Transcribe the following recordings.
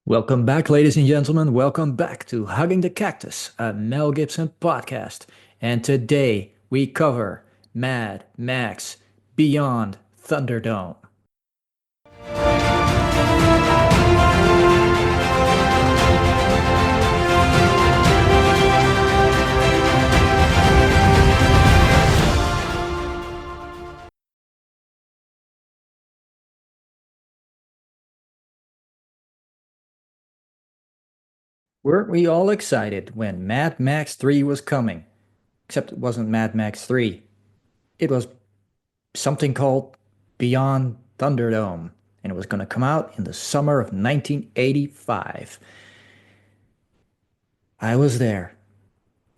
Welcome back, ladies and gentlemen. Welcome back to Hugging the Cactus, a Mel Gibson podcast. And today we cover Mad Max Beyond Thunderdome. Weren't we all excited when Mad Max 3 was coming? Except it wasn't Mad Max 3. It was something called Beyond Thunderdome, and it was going to come out in the summer of 1985. I was there.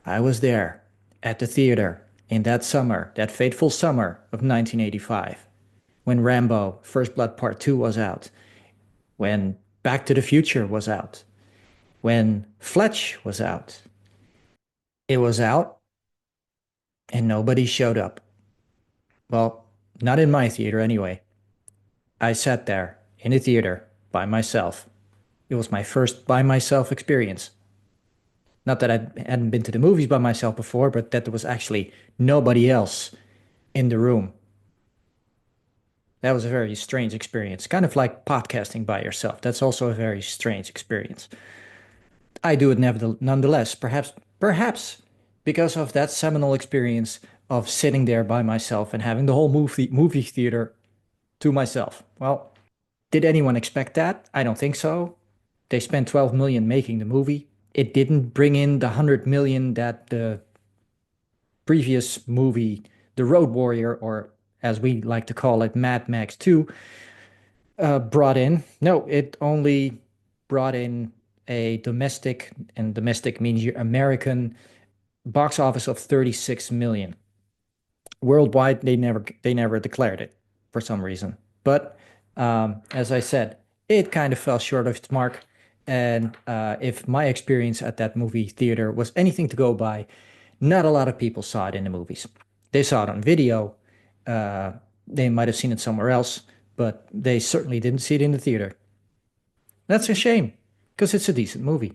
I was there at the theater in that summer, that fateful summer of 1985, when Rambo First Blood Part 2 was out, when Back to the Future was out, when Fletch was out. It was out and nobody showed up. Well, not in my theater anyway. I sat there in the theater by myself. It was my first by myself experience. Not that I hadn't been to the movies by myself before, but that there was actually nobody else in the room. That was a very strange experience, kind of like podcasting by yourself. That's also a very strange experience. I do it nonetheless, perhaps because of that seminal experience of sitting there by myself and having the whole movie theater to myself. Well, did anyone expect that? I don't think so. They spent 12 million making the movie. It didn't bring in the 100 million that the previous movie, The Road Warrior, or as we like to call it, Mad Max 2, brought in. No, it only brought in a domestic, and domestic means American box office of 36 million. Worldwide, they never declared it for some reason. But as I said, it kind of fell short of its mark. And if my experience at that movie theater was anything to go by, not a lot of people saw it in the movies. They saw it on video. Uh, they might have seen it somewhere else, but they certainly didn't see it in the theater. That's a shame, because it's a decent movie.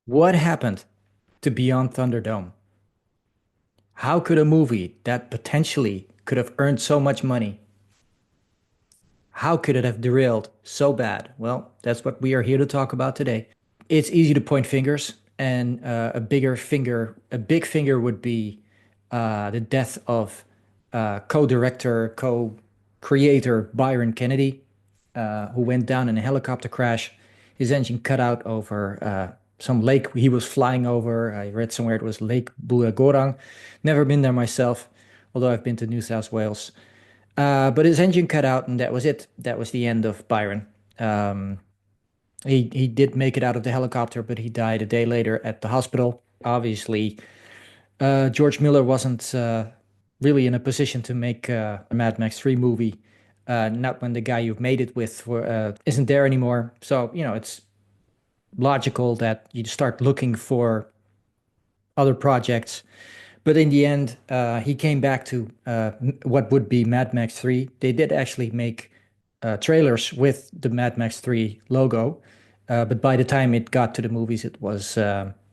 What happened to Beyond Thunderdome? How could a movie that potentially could have earned so much money, how could it have derailed so bad? Well, that's what we are here to talk about today. It's easy to point fingers, and a big finger would be the death of co-director, co-creator Byron Kennedy, who went down in a helicopter crash. His engine cut out over some lake he was flying over. I read somewhere it was Lake Buagorang. Never been there myself, although I've been to New South Wales. But his engine cut out, and that was it. That was the end of Byron. Um, he did make it out of the helicopter, but he died a day later at the hospital. Obviously, George Miller wasn't really in a position to make a Mad Max 3 movie. Not when the guy you've made it with isn't there anymore. So, it's logical that you start looking for other projects. But in the end, he came back to what would be Mad Max 3. They did actually make trailers with the Mad Max 3 logo, but by the time it got to the movies, it was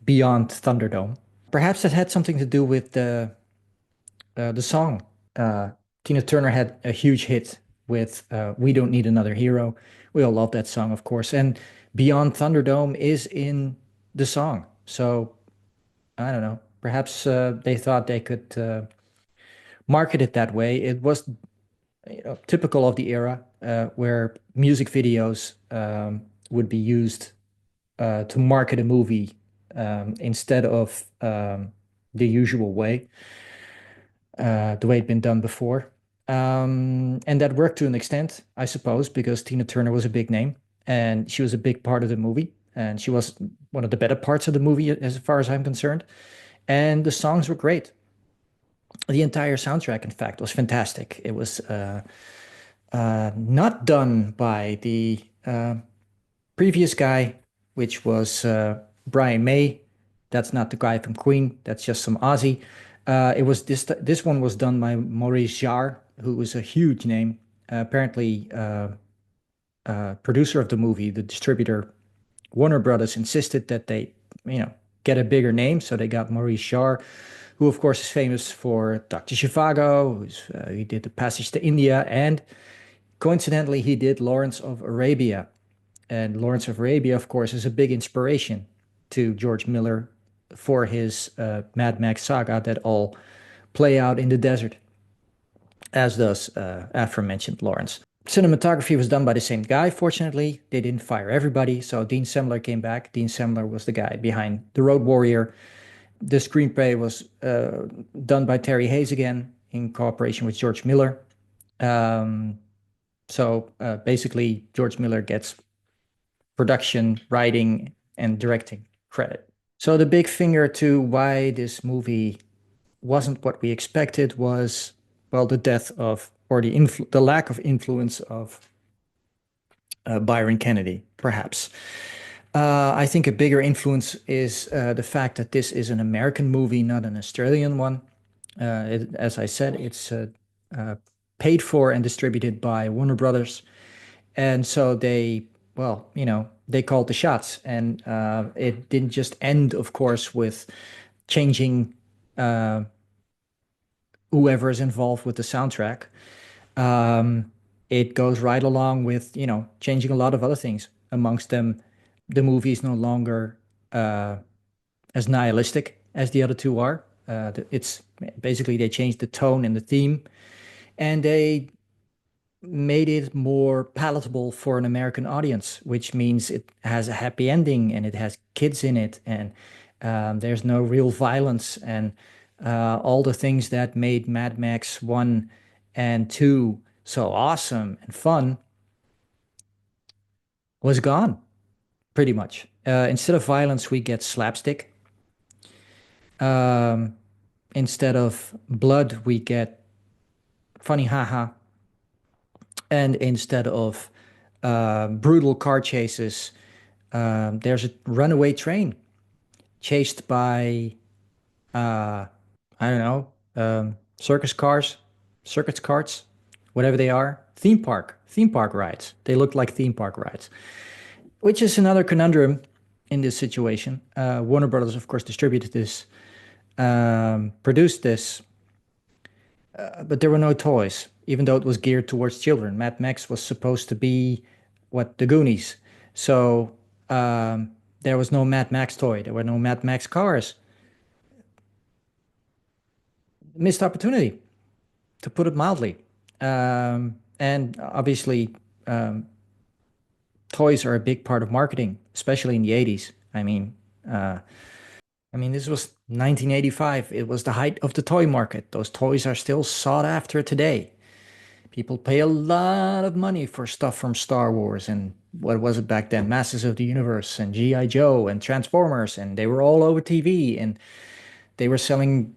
Beyond Thunderdome. Perhaps that had something to do with the song. Uh, Tina Turner had a huge hit with "We Don't Need Another Hero." We all love that song, of course, and Beyond Thunderdome is in the song. So I don't know. Perhaps they thought they could market it that way. It was typical of the era where music videos would be used to market a movie instead of the usual way, the way it'd been done before. And that worked to an extent, I suppose, because Tina Turner was a big name and she was a big part of the movie. And she was one of the better parts of the movie, as far as I'm concerned. And the songs were great. The entire soundtrack, in fact, was fantastic. It was not done by the previous guy, which was Brian May. That's not the guy from Queen. That's just some Aussie. It was this one was done by Maurice Jarre, who was a huge name. Apparently, producer of the movie, the distributor, Warner Brothers, insisted that they, you know, get a bigger name. So they got Maurice Jarre, who of course is famous for Dr. Zhivago, he did The Passage to India, and coincidentally, he did Lawrence of Arabia. And Lawrence of Arabia, of course, is a big inspiration to George Miller for his Mad Max saga that all play out in the desert, as does aforementioned Lawrence. Cinematography was done by the same guy. Fortunately, they didn't fire everybody, so Dean Semler came back. Dean Semler was the guy behind The Road Warrior. The screenplay was done by Terry Hayes again in cooperation with George Miller. Um, so basically, George Miller gets production, writing, and directing credit. So the big finger to why this movie wasn't what we expected was, well, the death of, or the lack of influence of Byron Kennedy, perhaps. I think a bigger influence is the fact that this is an American movie, not an Australian one. As I said, it's uh, paid for and distributed by Warner Brothers. And so they, well, they called the shots. And it didn't just end, of course, with changing uh, whoever is involved with the soundtrack. Um, it goes right along with, changing a lot of other things. Amongst them, the movie is no longer uh, as nihilistic as the other two are. It's basically they changed the tone and the theme, and they made it more palatable for an American audience, which means it has a happy ending and it has kids in it, and there's no real violence, and all the things that made Mad Max 1 and 2 so awesome and fun was gone, pretty much. Instead of violence, we get slapstick. Um, Instead of blood, we get funny haha. And instead of brutal car chases, there's a runaway train chased by, I don't know, circus cars, circus carts, whatever they are, theme park rides. They look like theme park rides, which is another conundrum in this situation. Warner Brothers, of course, distributed this, produced this, but there were no toys, even though it was geared towards children. Mad Max was supposed to be what the Goonies. So there was no Mad Max toy. There were no Mad Max cars. Missed opportunity, to put it mildly. And obviously, toys are a big part of marketing, especially in the 80s. Uh, this was 1985. It was the height of the toy market. Those toys are still sought after today. People pay a lot of money for stuff from Star Wars and what was it back then? Masters of the Universe and G.I. Joe and Transformers, and they were all over TV and they were selling,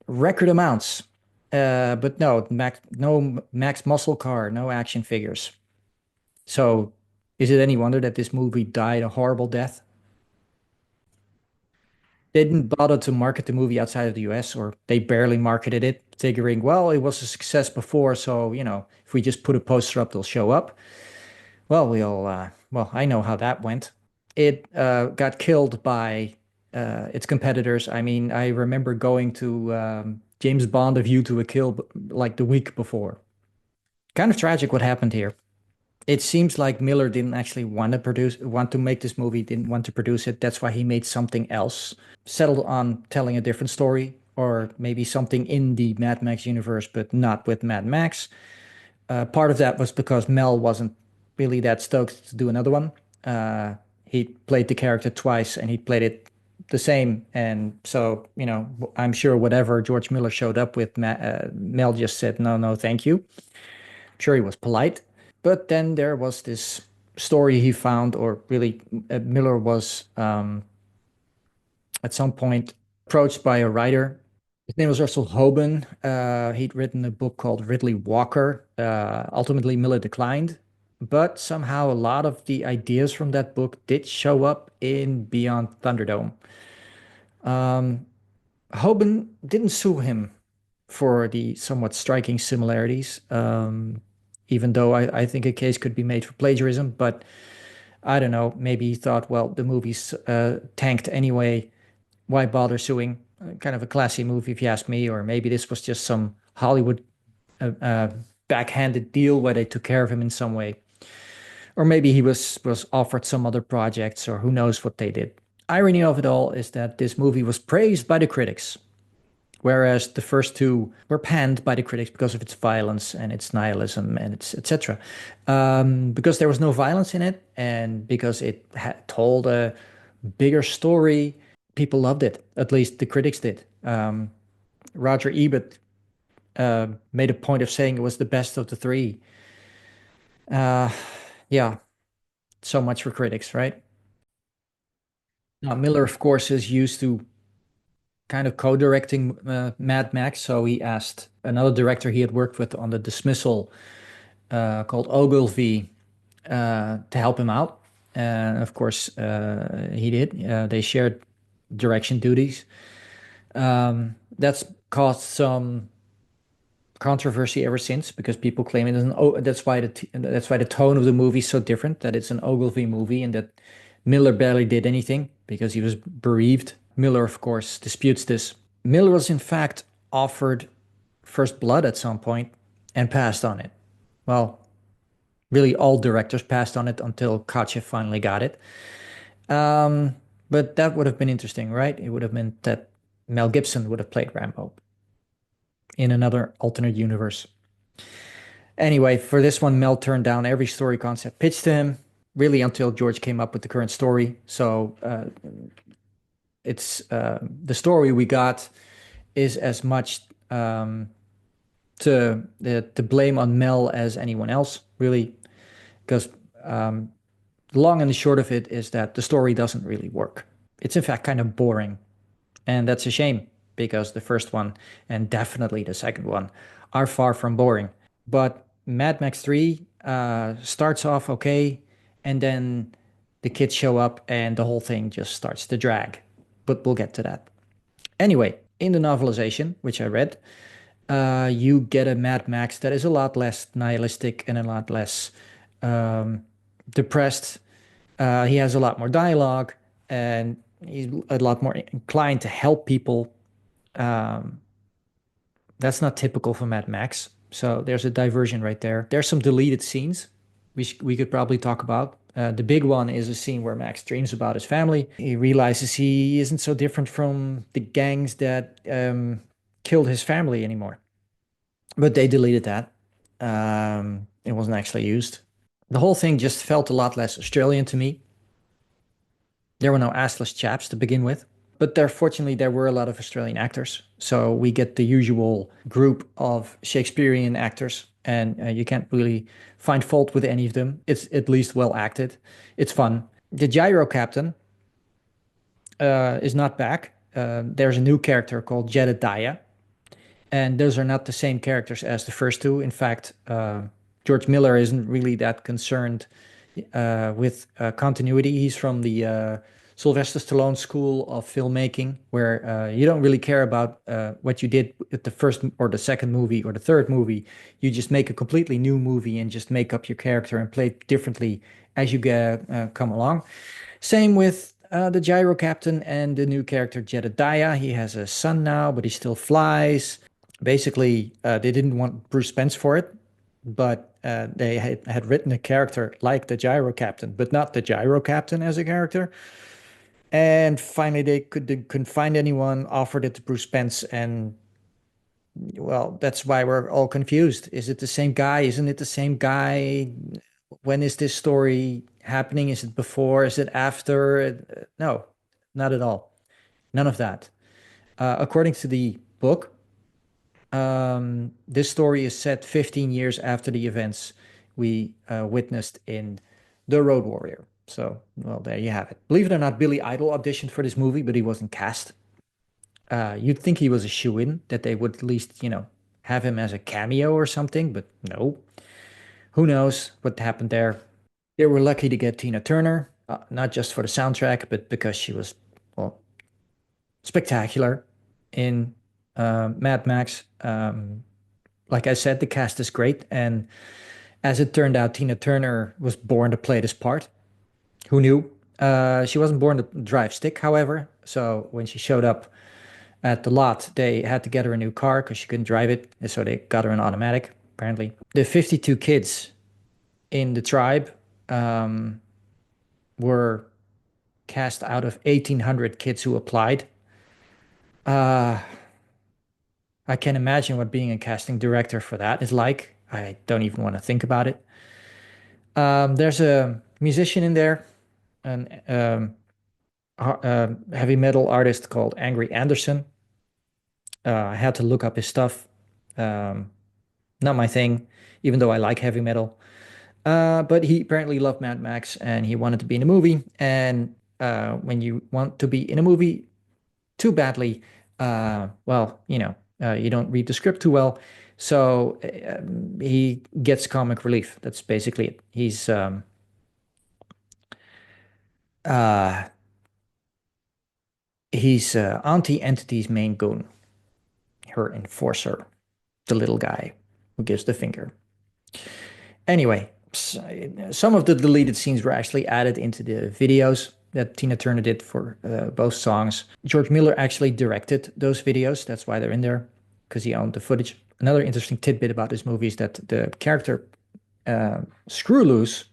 record amounts. But no Max Muscle Car, no action figures. So is it any wonder that this movie died a horrible death? They didn't bother to market the movie outside of the US, or they barely marketed it, figuring, well, it was a success before, so, if we just put a poster up, they'll show up. Well, I know how that went. It got killed by its competitors. I remember going to James Bond: A View to a Kill like the week before. Kind of tragic what happened here. It seems like Miller didn't actually want to make this movie, didn't want to produce it. That's why he made something else, settled on telling a different story, or maybe something in the Mad Max universe, but not with Mad Max. Part of that was because Mel wasn't really that stoked to do another one. He played the character twice and he played it the same. And so, I'm sure whatever George Miller showed up with, Mel just said, no, no, thank you. I'm sure he was polite. But then there was this story he found, or really, Miller was at some point approached by a writer. His name was Russell Hoban. He'd written a book called Ridley Walker. Ultimately, Miller declined, but somehow a lot of the ideas from that book did show up in Beyond Thunderdome. Hoban didn't sue him for the somewhat striking similarities. even though I think a case could be made for plagiarism. But I don't know. Maybe he thought, well, the movie's tanked anyway. Why bother suing? Kind of a classy move, if you ask me. Or maybe this was just some Hollywood backhanded deal where they took care of him in some way. Or maybe he was offered some other projects, or who knows what they did. Irony of it all is that this movie was praised by the critics, whereas the first two were panned by the critics because of its violence and its nihilism and its etc. Because there was no violence in it, and because it had told a bigger story, people loved it. At least the critics did. Roger Ebert made a point of saying it was the best of the three. Uh, yeah, so much for critics, right? Now, Miller, of course, is used to kind of co-directing Mad Max, so he asked another director he had worked with on the Dismissal, called Ogilvy, to help him out. And of course, he did. They shared direction duties. That's caused some controversy ever since because people claim it is an that's why the tone of the movie is so different, that it's an Ogilvy movie and that Miller barely did anything because he was bereaved. Miller, of course, disputes this. Miller was in fact offered first blood at some point and passed on it. Well, really all directors passed on it until Kachev finally got it. Um, but that would have been interesting, right? It would have meant that Mel Gibson would have played Rambo in another alternate universe. Anyway, for this one, Mel turned down every story concept pitched to him, really until George came up with the current story. So it's the story we got is as much to blame on Mel as anyone else, really, because the long and the short of it is that the story doesn't really work. It's in fact kind of boring, and that's a shame because the first one and definitely the second one are far from boring. But Mad Max 3 starts off okay, and then the kids show up and the whole thing just starts to drag. But we'll get to that. Anyway, in the novelization, which I read, you get a Mad Max that is a lot less nihilistic and a lot less depressed. He has a lot more dialogue and he's a lot more inclined to help people. Um, that's not typical for Mad Max. So there's a diversion right there. There's some deleted scenes we could probably talk about. The big one is a scene where Max dreams about his family. He realizes he isn't so different from the gangs that killed his family anymore. But they deleted that. It wasn't actually used. The whole thing just felt a lot less Australian to me. There were no assless chaps to begin with. But fortunately, there were a lot of Australian actors. So we get the usual group of Shakespearean actors, and you can't really find fault with any of them. It's at least well acted. It's fun. The Gyro Captain is not back. There's a new character called Jedediah, and those are not the same characters as the first two. In fact, George Miller isn't really that concerned with continuity. He's from the Sylvester Stallone school of filmmaking, where you don't really care about what you did with the first or the second movie or the third movie. You just make a completely new movie and just make up your character and play it differently as you come along. Same with the Gyro Captain and the new character Jedediah. He has a son now, but he still flies. Basically, they didn't want Bruce Spence for it, but they had written a character like the Gyro Captain, but not the Gyro Captain as a character. And finally, couldn't find anyone, offered it to Bruce Spence, and well, that's why we're all confused. Is it the same guy? Isn't it the same guy? When is this story happening? Is it before? Is it after? No, not at all. None of that. According to the book, this story is set 15 years after the events we witnessed in The Road Warrior. So, well, there you have it. Believe it or not, Billy Idol auditioned for this movie, but he wasn't cast. You'd think he was a shoe-in, that they would at least, have him as a cameo or something, but no. Who knows what happened there? They were lucky to get Tina Turner, not just for the soundtrack, but because she was, well, spectacular in Mad Max. Like I said, the cast is great, and As it turned out, Tina Turner was born to play this part. Who knew? She wasn't born to drive stick, however. So when she showed up at the lot, they had to get her a new car because she couldn't drive it. And so they got her an automatic, apparently. The 52 kids in the tribe um, were cast out of 1,800 kids who applied. Uh, I can imagine what being a casting director for that is like. I don't even want to think about it. There's a musician in there, an heavy metal artist called Angry Anderson. I had to look up his stuff. Um, Not my thing, even though I like heavy metal. But he apparently loved Mad Max and he wanted to be in a movie. And when you want to be in a movie too badly, well, you don't read the script too well. So he gets comic relief. That's basically it. Uh, he's Auntie Entity's main goon, her enforcer, the little guy who gives the finger. Anyway, some of the deleted scenes were actually added into the videos that Tina Turner did for both songs. George Miller actually directed those videos. That's why they're in there, because he owned the footage. Another interesting tidbit about this movie is that the character Screw Loose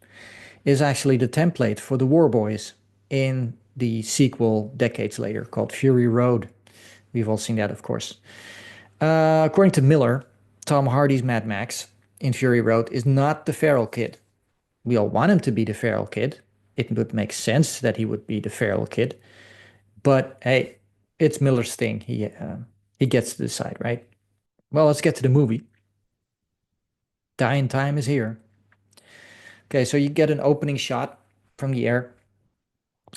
is actually the template for the War Boys in the sequel decades later called Fury Road. We've all seen that, of course. According to Miller, Tom Hardy's Mad Max in Fury Road is not the feral kid. We all want him to be the feral kid. It would make sense that he would be the feral kid. But hey, it's Miller's thing. He gets to decide, right? Well, let's get to the movie. Dying time is here. Okay, so you get an opening shot from the air,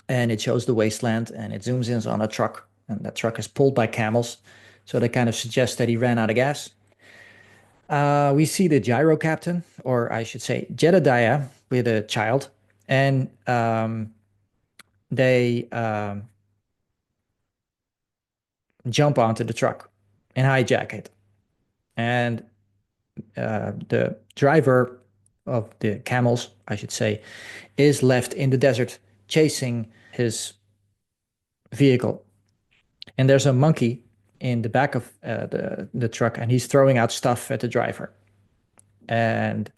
and it shows the wasteland, and it zooms in on a truck, and that truck is pulled by camels. So that kind of suggests that he ran out of gas. We see the gyro captain, or I should say Jedediah, with a child, and they jump onto the truck and hijack it. And the driver of the camels, I should say, is left in the desert chasing his vehicle. And there's a monkey in the back of the truck, and he's throwing out stuff at the driver. And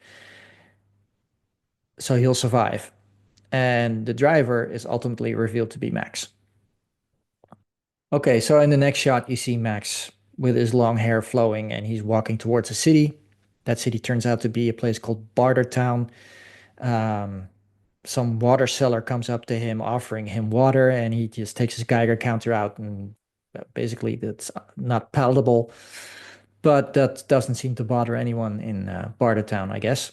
so he'll survive. And the driver is ultimately revealed to be Max. Okay, so in the next shot, you see Max with his long hair flowing, and he's walking towards a city. That city turns out to be a place called Bartertown. Um, some water seller comes up to him offering him water, and he just takes his Geiger counter out, and basically that's not palatable. But that doesn't seem to bother anyone in Bartertown, I guess.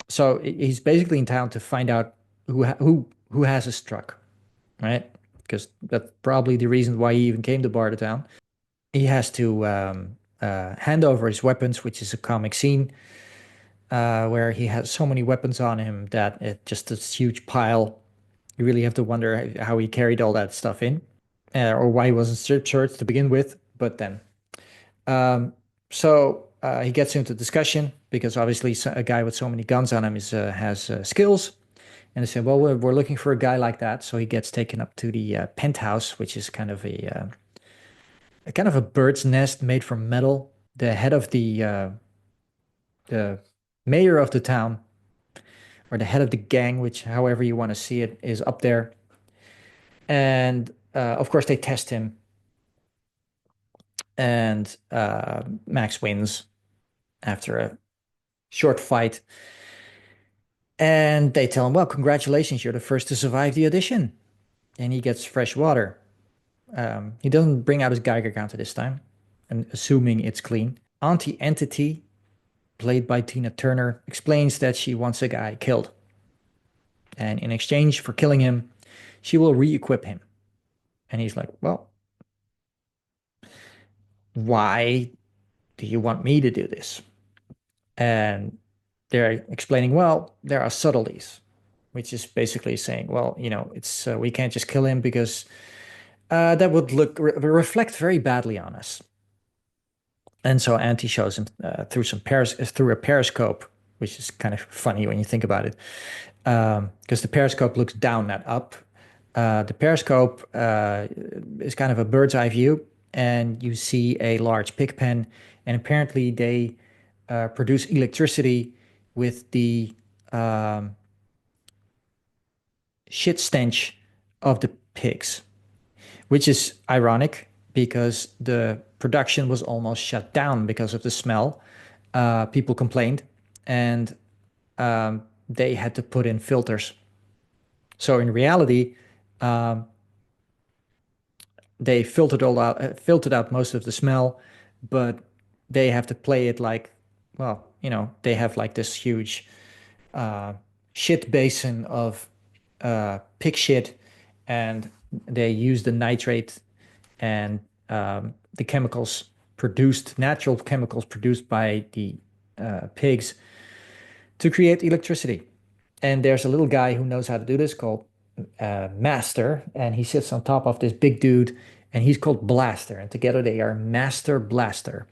So he's basically in town to find out who has his truck, right? Because that's probably the reason why he even came to Bartertown. He has to hand over his weapons, which is a comic scene where he has so many weapons on him that it just this huge pile. You really have to wonder how he carried all that stuff in, or why he wasn't strip searched to begin with. But then, um, he gets into discussion because obviously a guy with so many guns on him has skills. And they say, well, we're looking for a guy like that. So he gets taken up to the penthouse, which is a kind of a bird's nest made from metal. The head of the mayor of the town, or the head of the gang, which however you want to see it, is up there. And of course, they test him, and Max wins after a short fight. And they tell him, well, congratulations, you're the first to survive the audition. And he gets fresh water. He doesn't bring out his Geiger counter this time, and assuming it's clean. Auntie Entity, played by Tina Turner, explains that she wants a guy killed. And in exchange for killing him, she will re-equip him. And he's like, well, why do you want me to do this? And they're explaining, well, there are subtleties, which is basically saying, well, it's we can't just kill him because that would reflect very badly on us. And so Auntie shows him through a periscope which is kind of funny when you think about it, because the periscope looks down, not up. The periscope is kind of a bird's eye view, and you see a large pig pen, and apparently they produce electricity with the um, shit stench of the pigs, which is ironic because the production was almost shut down because of the smell. People complained, and they had to put in filters. So in reality, um, they filtered out most of the smell, but they have to play it like, well, they have like this huge uh, shit basin of pig shit, and they use the nitrate and the chemicals produced, natural chemicals produced by the pigs to create electricity. And there's a little guy who knows how to do this called Master, and he sits on top of this big dude, and he's called Blaster, and together they are Master Blaster.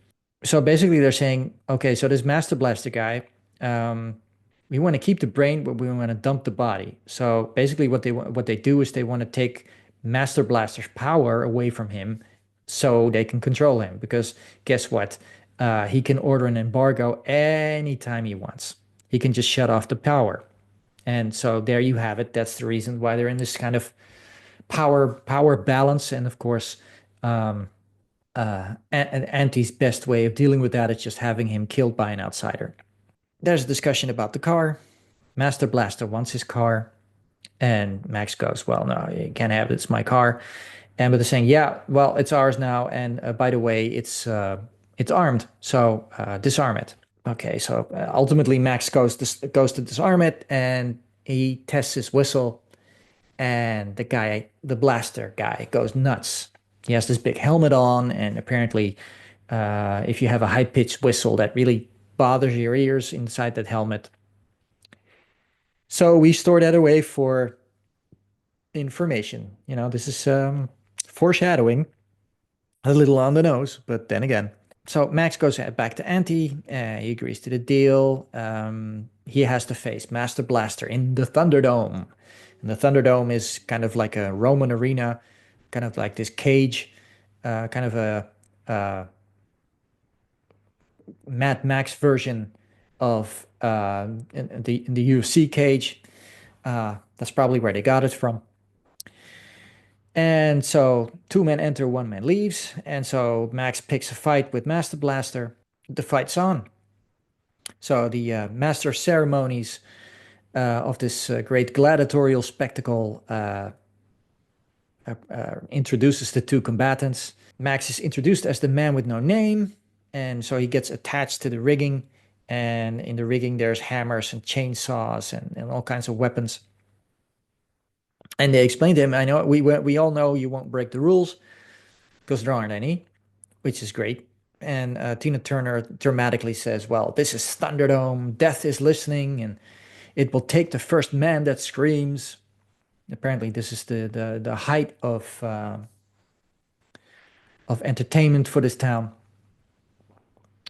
So basically, they're saying, okay, so this Master Blaster guy, um, we want to keep the brain, but we want to dump the body. So basically, what they do is they want to take Master Blaster's power away from him, so they can control him. Because guess what? He can order an embargo anytime he wants. He can just shut off the power. And so there you have it. That's the reason why they're in this kind of power balance. And of course, an Anti's best way of dealing with that is just having him killed by an outsider. There's a discussion about the car. Master Blaster wants his car, and Max goes, "Well, no, you can't have it. It's my car." And but they're saying, "Yeah, well, it's ours now. And by the way, it's armed, so disarm it." Okay, so ultimately Max goes to disarm it, and he tests his whistle, and the blaster guy, goes nuts. He has this big helmet on, and apparently, if you have a high-pitched whistle, that really bothers your ears inside that helmet. So we store that away for information. This is foreshadowing, a little on the nose, but then again. So Max goes back to Anti. He agrees to the deal. He has to face Master Blaster in the Thunderdome. And the Thunderdome is kind of like a Roman arena, kind of like this cage, kind of a Mad Max version of in the UFC cage. That's probably where they got it from. And so two men enter, one man leaves. And so Max picks a fight with Master Blaster. The fight's on. So the master of ceremonies of this great gladiatorial spectacle introduces the two combatants. Max is introduced as the man with no name, and so he gets attached to the rigging. And in the rigging, there's hammers and chainsaws and all kinds of weapons. And they explain to him, "I know we all know you won't break the rules because there aren't any," which is great. And Tina Turner dramatically says, "Well, this is Thunderdome. Death is listening, and it will take the first man that screams." Apparently, this is the height of entertainment for this town.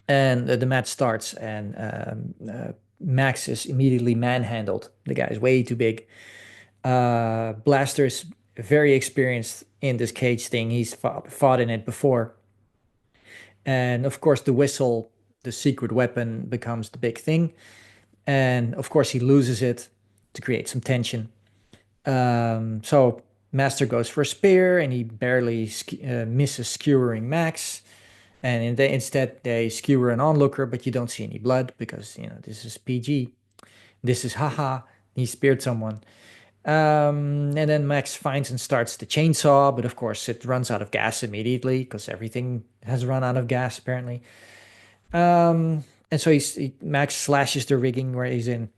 And the match starts, and Max is immediately manhandled. The guy is way too big. Blaster is very experienced in this cage thing. He's fought in it before. And of course, the whistle, the secret weapon, becomes the big thing. And of course, he loses it to create some tension. So Master goes for a spear, and he barely misses skewering Max. And instead, they skewer an onlooker, but you don't see any blood because, this is PG. This is haha, he speared someone. And then Max finds and starts the chainsaw, but of course it runs out of gas immediately because everything has run out of gas apparently. And so Max slashes the rigging where he's in,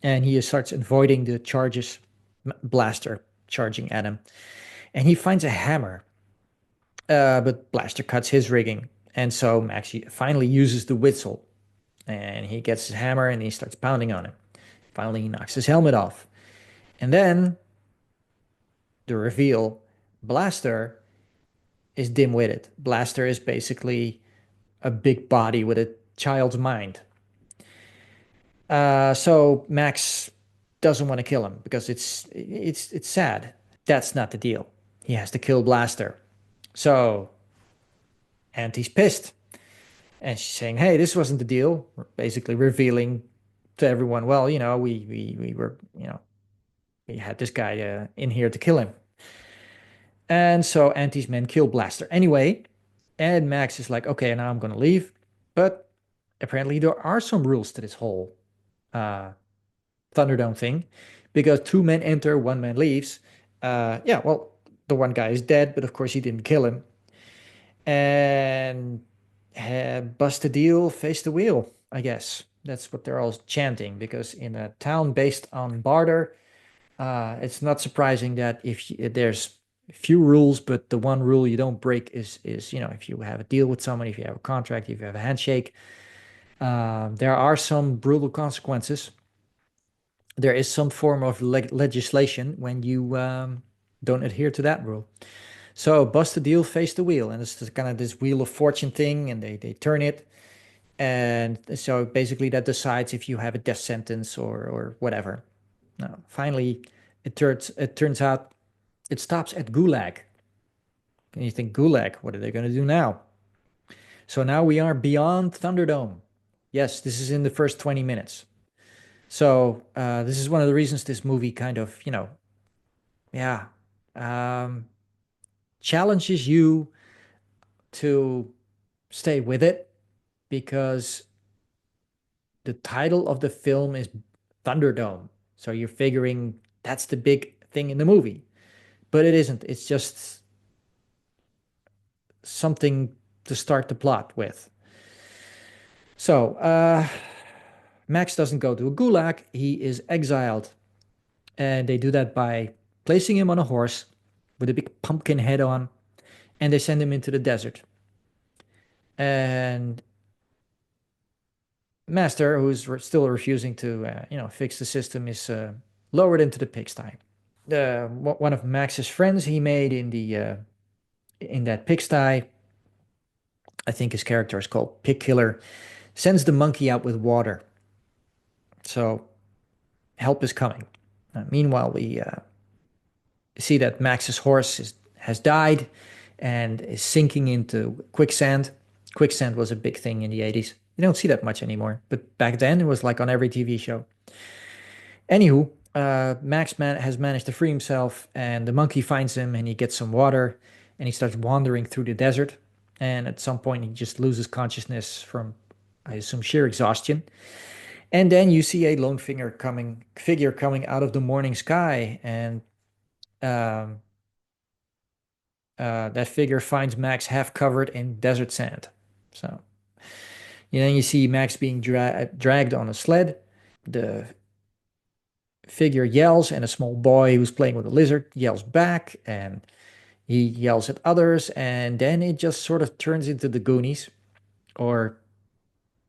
and he starts avoiding the charges, Blaster charging at him. And he finds a hammer, but Blaster cuts his rigging. And so Max finally uses the whistle, and he gets his hammer and he starts pounding on him. Finally, he knocks his helmet off. And then the reveal, Blaster is dim-witted. Blaster is basically a big body with a child's mind. So Max doesn't want to kill him because it's sad. That's not the deal. He has to kill Blaster. So Auntie's pissed. And she's saying, "Hey, this wasn't the deal." Basically revealing to everyone, well, we were, we had this guy in here to kill him. And so Auntie's men kill Blaster anyway. And Max is like, "Okay, now I'm gonna leave." But apparently there are some rules to this whole uh, Thunderdome thing, because two men enter, one man leaves. Yeah, well, the one guy is dead, but of course he didn't kill him. And bust the deal, face the wheel, I guess. That's what they're all chanting, because in a town based on barter, it's not surprising that there's few rules, but the one rule you don't break is if you have a deal with someone, if you have a contract, if you have a handshake, there are some brutal consequences. There is some form of legislation when you don't adhere to that rule. So bust the deal, face the wheel, and it's kind of this wheel of fortune thing, and they turn it, and so basically that decides if you have a death sentence or whatever. Now, finally, it turns out it stops at Gulag, and you think Gulag, what are they going to do now? So now we are beyond Thunderdome. Yes, this is in the first 20 minutes. So this is one of the reasons this movie kind of, yeah, um, challenges you to stay with it, because the title of the film is Thunderdome. So you're figuring that's the big thing in the movie, but it isn't. It's just something to start the plot with. So Max doesn't go to a gulag, he is exiled. And they do that by placing him on a horse with a big pumpkin head on, and they send him into the desert. And Master, who's still refusing to, fix the system, is lowered into the pigsty. One of Max's friends he made in that pigsty, I think his character is called Pig Killer, sends the monkey out with water. So help is coming. Meanwhile, we see that Max's horse has died and is sinking into quicksand. Quicksand was a big thing in the 80s. You don't see that much anymore, but back then it was like on every TV show. Anywho, has managed to free himself, and the monkey finds him, and he gets some water, and he starts wandering through the desert. And at some point, he just loses consciousness from, I assume, sheer exhaustion. And then you see a lone figure coming out of the morning sky, and um, that figure finds Max half covered in desert sand. So, you see Max being dragged on a sled. The figure yells, and a small boy who's playing with a lizard yells back, and he yells at others, and then it just sort of turns into the Goonies or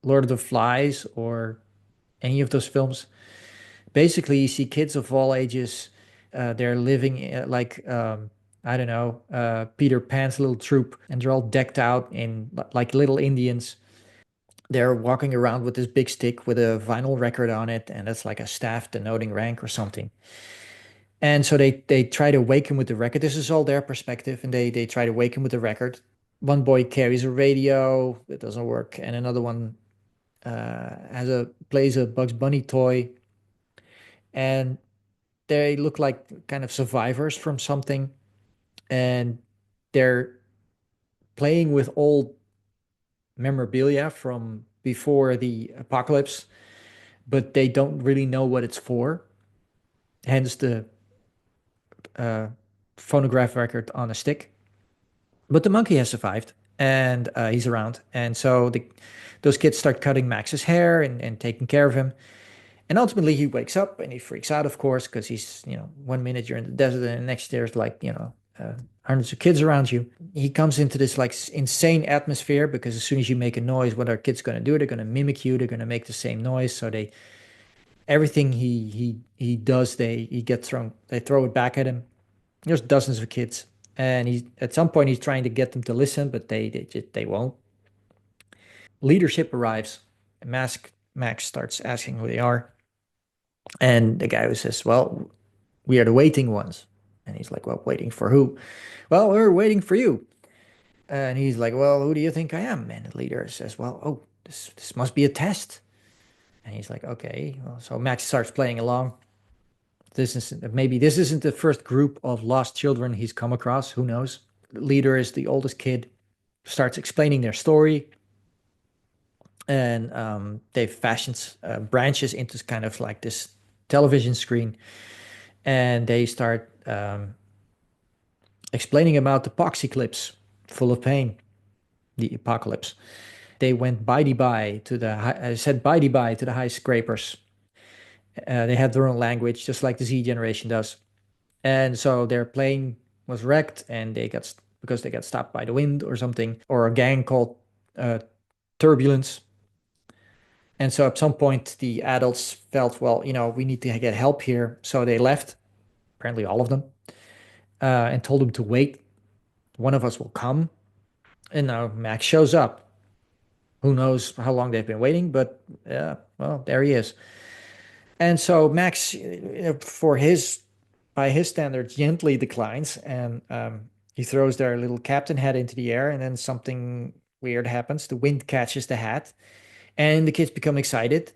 Lord of the Flies or any of those films. Basically, you see kids of all ages. They're living like I don't know, Peter Pan's little troop, and they're all decked out in like little Indians. They're walking around with this big stick with a vinyl record on it, and that's like a staff denoting rank or something. And so they try to wake him with the record. This is all their perspective, and they try to wake him with the record. One boy carries a radio, it doesn't work, and another one plays a Bugs Bunny toy, and they look like kind of survivors from something, and they're playing with old memorabilia from before the apocalypse, but they don't really know what it's for. Hence the uh, phonograph record on a stick. But the monkey has survived, and he's around. And so those kids start cutting Max's hair and taking care of him. And ultimately, he wakes up and he freaks out, of course, because he's, 1 minute you're in the desert, and the next there's like, hundreds of kids around you. He comes into this like insane atmosphere, because as soon as you make a noise, what are kids going to do? They're going to mimic you. They're going to make the same noise. So everything he does, they throw it back at him. There's dozens of kids, and at some point he's trying to get them to listen, but they won't. Leadership arrives. Mask Max starts asking who they are. And the guy who says, well, we are the waiting ones. And he's like, well, waiting for who? Well, we're waiting for you. And he's like, well, who do you think I am? And the leader says, well, oh, this must be a test. And he's like, okay. Well, so Max starts playing along. Maybe this isn't the first group of lost children he's come across. Who knows? The leader is the oldest kid, starts explaining their story. And they fashions branches into kind of like this television screen. And they start explaining about the poxy clips full of pain, the apocalypse. They went bye to the said bye to the high scrapers. They had their own language, just like the Z generation does. And so their plane was wrecked, and because they got stopped by the wind or something, or a gang called uh, Turbulence. And so at some point, the adults felt, well, we need to get help here. So they left, apparently all of them, and told them to wait. One of us will come. And now Max shows up. Who knows how long they've been waiting, but well, there he is. And so Max, by his standards, gently declines, and he throws their little captain hat into the air, and then something weird happens. The wind catches the hat, and the kids become excited,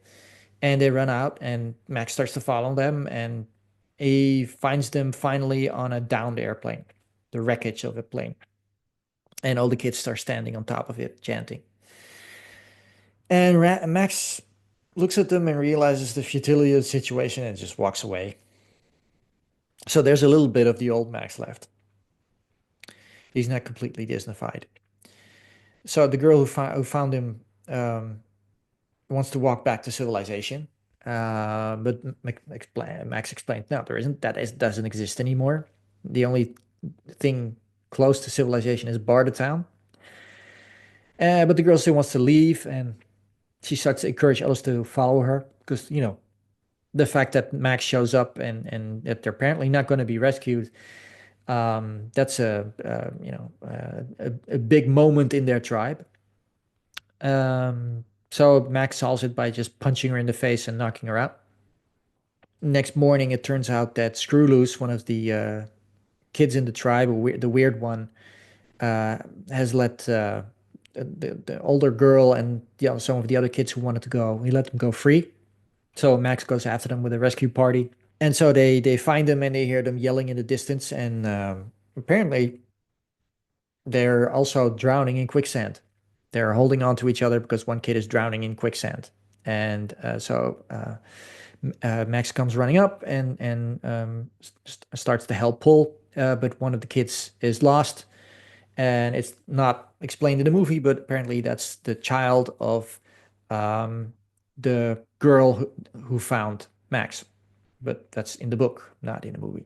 and they run out, and Max starts to follow them, and he finds them finally on a downed airplane, the wreckage of a plane, and all the kids start standing on top of it, chanting. And Max looks at them and realizes the futility of the situation and just walks away. So there's a little bit of the old Max left. He's not completely Disneyfied. So the girl who found him wants to walk back to civilization. But Max explained, no, there isn't. Doesn't exist anymore. The only thing close to civilization is Bartertown. But the girl still wants to leave, and she starts to encourage others to follow her because, the fact that Max shows up and that they're apparently not going to be rescued, that's a big moment in their tribe. So Max solves it by just punching her in the face and knocking her out. Next morning, it turns out that Screwloose, one of the kids in the tribe, the weird one, has let the older girl and some of the other kids who wanted to go, he let them go free. So Max goes after them with a rescue party. And so they find them and they hear them yelling in the distance. And apparently, they're also drowning in quicksand. They're holding on to each other because one kid is drowning in quicksand. And Max comes running up and starts to help pull. But one of the kids is lost. And it's not explained in the movie, but apparently that's the child of the girl who found Max. But that's in the book, not in the movie.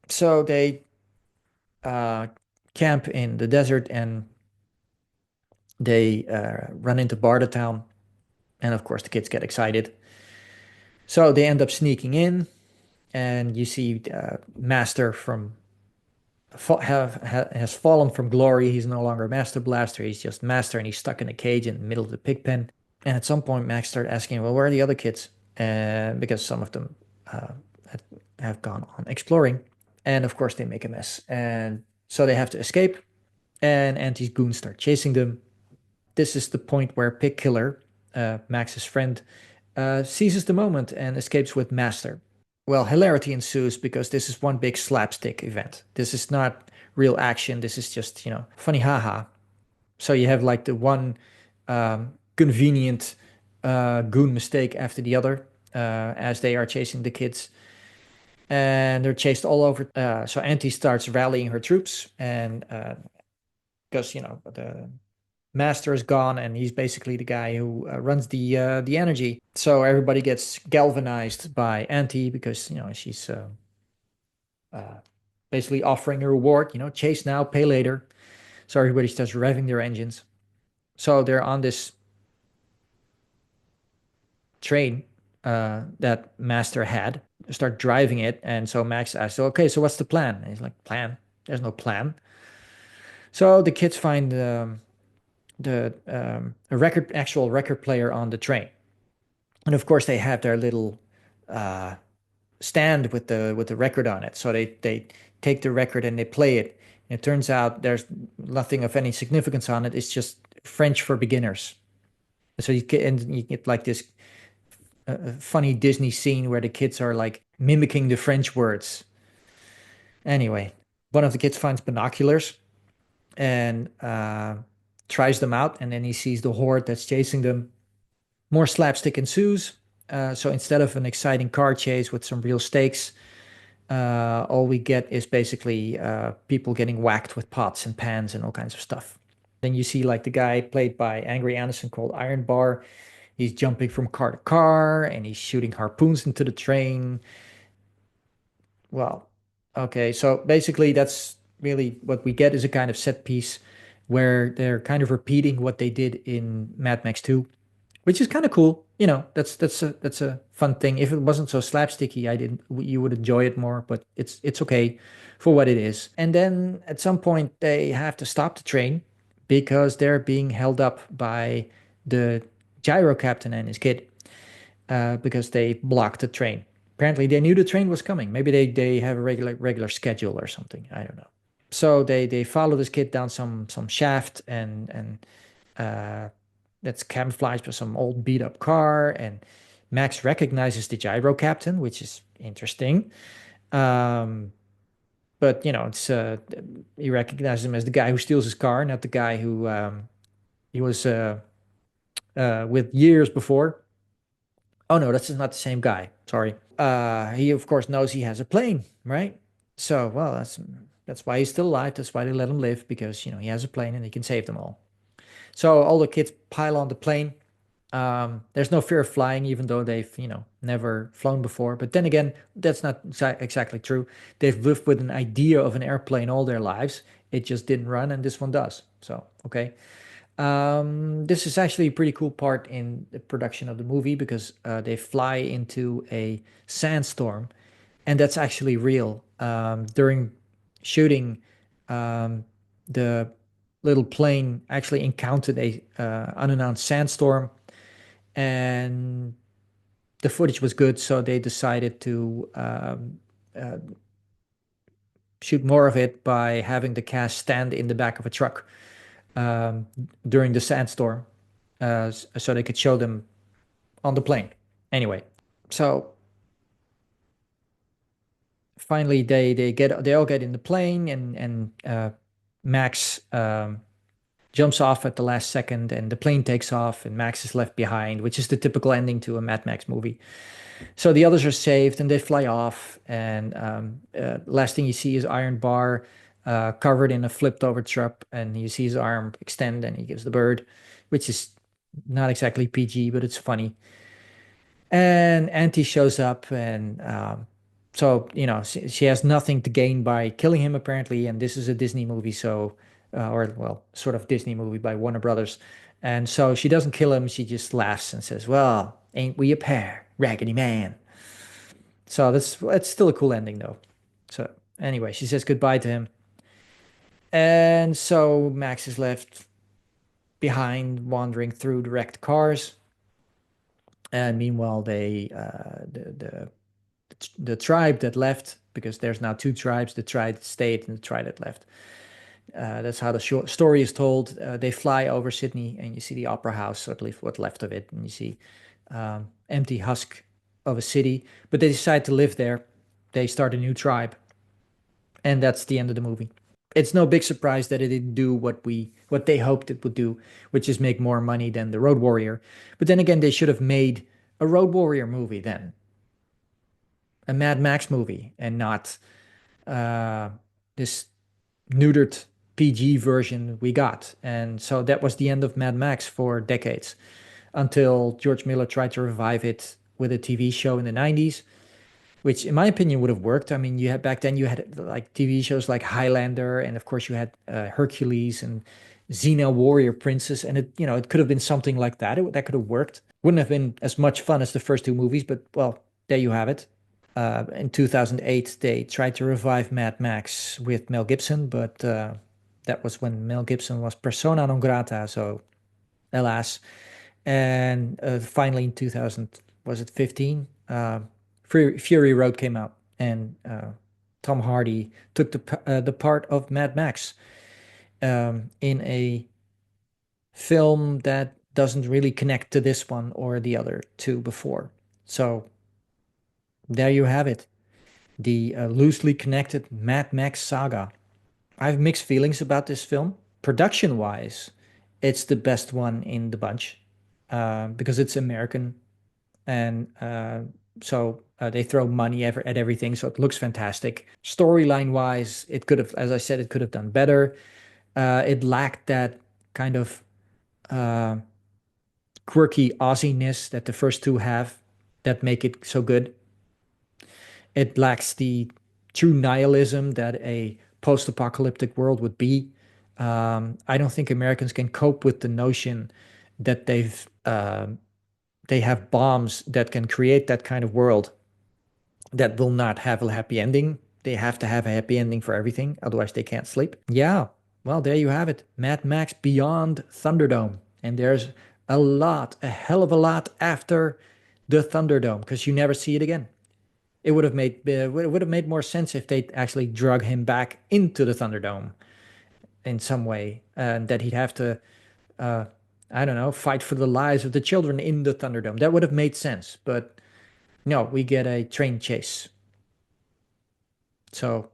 So they uh, camp in the desert and they run into Bartertown. And of course, the kids get excited. So they end up sneaking in, and you see Master has fallen from glory. He's no longer Master Blaster. He's just Master, and he's stuck in a cage in the middle of the pig pen. And at some point, Max started asking, well, where are the other kids? Because some of them uh, have gone on exploring. And of course, they make a mess. And so they have to escape. And Auntie's goons start chasing them. This is the point where Pig Killer, Max's friend, seizes the moment and escapes with Master. Well, hilarity ensues because this is one big slapstick event. This is not real action. This is just, funny haha. So you have like the one convenient goon mistake after the other as they are chasing the kids. And they're chased all over. So Auntie starts rallying her troops, and because the master is gone, and he's basically the guy who runs the energy. So everybody gets galvanized by Auntie because she's uh, basically offering a reward. Chase now, pay later. So everybody starts revving their engines. So they're on this train that Master had. Start driving it, and so Max asks, "Okay, so what's the plan?" And he's like, "Plan? There's no plan." So the kids find the actual record player on the train, And of course, they have their little uh, stand with the record on it. So they take the record and they play it. And it turns out there's nothing of any significance on it. It's just French for beginners. So you get like this funny Disney scene where the kids are like mimicking the French words. Anyway, one of the kids finds binoculars and tries them out, and then he sees the horde that's chasing them. More slapstick ensues. So instead of an exciting car chase with some real stakes, all we get is basically people getting whacked with pots and pans and all kinds of stuff. Then you see like the guy played by Angry Anderson called Iron Bar. He's jumping from car to car and he's shooting harpoons into the train. Well, okay, so basically that's really what we get is a kind of set piece where they're kind of repeating what they did in Mad Max 2, which is kind of cool. That's a fun thing. If it wasn't so slapsticky, I didn't you would enjoy it more, but it's okay for what it is. And then at some point they have to stop the train because they're being held up by the gyro captain and his kid because they blocked the train. Apparently they knew the train was coming. Maybe they have a regular schedule or something. I don't know. So they follow this kid down some shaft and uh, that's camouflaged by some old beat up car. And Max recognizes the gyro captain, which is interesting. Um, but it's he recognizes him as the guy who steals his car, not the guy who he was with years before. Oh no, that's not the same guy. Sorry. He of course knows he has a plane, right? So well, that's why he's still alive. That's why they let him live because he has a plane and he can save them all. So all the kids pile on the plane. There's no fear of flying, even though they've never flown before. But then again, that's not exactly true. They've lived with an idea of an airplane all their lives. It just didn't run, and this one does. So okay. This is actually a pretty cool part in the production of the movie because they fly into a sandstorm, and that's actually real. During shooting, um, the little plane actually encountered a unannounced sandstorm, and the footage was good, so they decided to uh, shoot more of it by having the cast stand in the back of a truck um, during the sandstorm, so they could show them on the plane. Anyway, so finally they all get in the plane and Max jumps off at the last second and the plane takes off and Max is left behind, which is the typical ending to a Mad Max movie. So the others are saved and they fly off. And last thing you see is Iron Bar covered in a flipped over truck, and you see his arm extend and he gives the bird, which is not exactly PG, but it's funny. And Auntie shows up, and so she has nothing to gain by killing him apparently. And this is a Disney movie, so or well, sort of Disney movie by Warner Brothers. And so she doesn't kill him. She just laughs and says, "Well, ain't we a pair, Raggedy Man?" So that's still a cool ending though. So anyway, she says goodbye to him, and so Max is left behind, wandering through the wrecked cars. And meanwhile, the tribe that left, because there's now two tribes, the tribe that stayed and the tribe that left. That's how the story is told. They fly over Sydney, and you see the opera house, or at least what left of it, and you see empty husk of a city. But they decide to live there. They start a new tribe, and that's the end of the movie. It's no big surprise that it didn't do what they hoped it would do, which is make more money than the Road Warrior. But then again, they should have made a Road Warrior movie then, a Mad Max movie, and not uh, this neutered PG version we got. And so that was the end of Mad Max for decades until George Miller tried to revive it with a TV show in the 90s, which in my opinion would have worked. I mean, you had back then you had like TV shows like Highlander, and of course you had Hercules and Xena Warrior Princess, and it could have been something like that. That could have worked. Wouldn't have been as much fun as the first two movies, but well, there you have it. In 2008, they tried to revive Mad Max with Mel Gibson, but that was when Mel Gibson was persona non grata, so alas. And finally, in 2000, was it 15? Fury Road came out, and Tom Hardy took the part of Mad Max in a film that doesn't really connect to this one or the other two before. So there you have it, the loosely connected Mad Max saga. I have mixed feelings about this film. Production wise, it's the best one in the bunch because it's American, and they throw money at everything, so it looks fantastic. Storyline wise, it could have, as I said, it could have done better. It lacked that kind of uh, quirky Aussie-ness that the first two have that make it so good. It lacks the true nihilism that a post-apocalyptic world would be. I don't think Americans can cope with the notion that they have bombs that can create that kind of world that will not have a happy ending. They have to have a happy ending for everything, otherwise they can't sleep. Yeah, well, there you have it. Mad Max Beyond Thunderdome. And there's a hell of a lot after the Thunderdome because you never see it again. It would have made more sense if they actually drug him back into the Thunderdome in some way, and that he'd have to, uh, I don't know, fight for the lives of the children in the Thunderdome. That would have made sense, but no, we get a train chase. So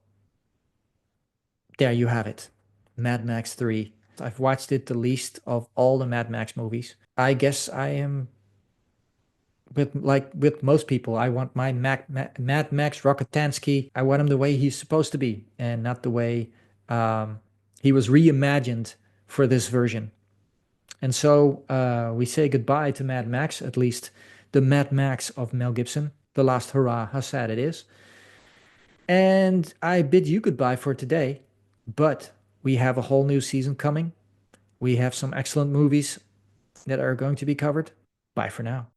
there you have it, Mad Max 3. I've watched it the least of all the Mad Max movies. I guess I am with most people. I want my Mad Max Rockatansky. I want him the way he's supposed to be, and not the way he was reimagined for this version. And so we say goodbye to Mad Max, at least the Mad Max of Mel Gibson. The last hurrah, how sad it is. And I bid you goodbye for today, but we have a whole new season coming. We have some excellent movies that are going to be covered. Bye for now.